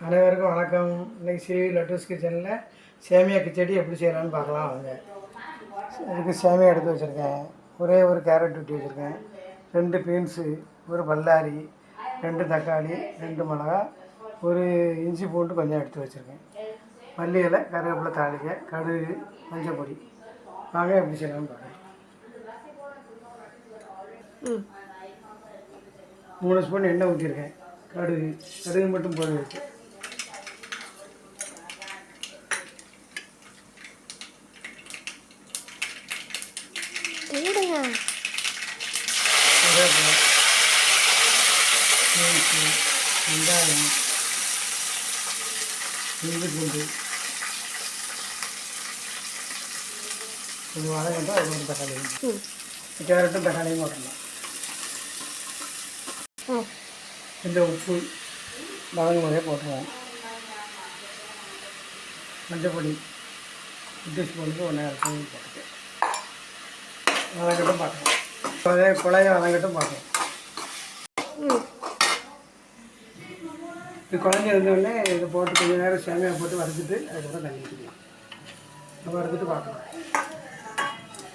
அனைவருக்கும் வணக்கம். இன்றைக்கி ஸ்ரீ லட்டூஸ் கிச்சனில் சேமியா கிச்சடி எப்படி செய்யலான்னு பார்க்கலாம் வாங்க. இதுக்கு சேமியா எடுத்து வச்சுருக்கேன். ஒரே ஒரு கேரட் வெட்டி வச்சுருக்கேன். 2 பீன்ஸு, ஒரு பல்லாரி, 2 தக்காளி, 2 மிளகா, ஒரு இஞ்சி பூண்டு கொஞ்சம் எடுத்து வச்சுருக்கேன். மல்லி இலை, கருவேப்பிலை தாளிக்க, கடுகு, மஞ்சள் பொடி. வாங்க எப்படி செய்யலாம்னு பார்க்கலாம். 3 ஸ்பூன் எண்ணெய் ஊற்றிருக்கேன். கடுகு மட்டும் போட வச்சு வெங்காயம், இஞ்சி பூண்டு கொஞ்சம் வதங்கிட்டோம். அது ஒரு தக்காளி, கேரட்டும் தக்காளியும் போட்டுடலாம். கொஞ்சம் உப்பு வதங்கும் போதே போட்டுருவோம். மஞ்சள் பொடி 2 ஸ்பூனுக்கு 1.5 ஸ்பூன் போட்டுட்டு வதங்கட்டும் பார்க்கலாம். குழைய வதங்கட்டும் பார்க்கலாம். இது குழஞ்சி இருந்தோடனே இதை போட்டு கொஞ்சம் நேரம் சேமியா போட்டு வறுத்துட்டு அதுக்கப்புறம் தண்ணி ஊற்றிக்கலாம். வறுத்துட்டு பார்க்கலாம்.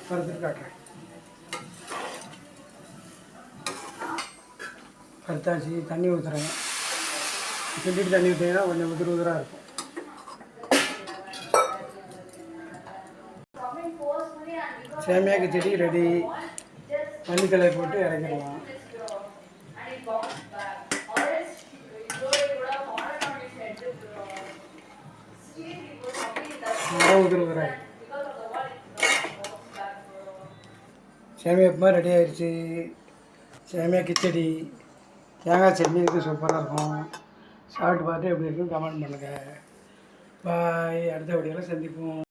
வறுத்துட்டு காட்டுறேன். வறுத்தாச்சு. தண்ணி ஊற்றுறேன். கிண்டிட்டு தண்ணி ஊற்றிங்கன்னா கொஞ்சம் உதிராக இருக்கும். சேமியா கிச்சடி ரெடி. மல்லித்தலை போட்டு இறக்கிடலாம். உதிராக சேமியா உப்புமா ரெடி ஆயிடுச்சு. சேமியா கிச்சடி தேங்காய் சட்னி இது சூப்பராக இருக்கும். சாப்பிட்டு பார்த்து எப்படி இருக்குன்னு கமெண்ட் பண்ணுங்கள். பாய். அடுத்த வீடியோவில் சந்திப்போம்.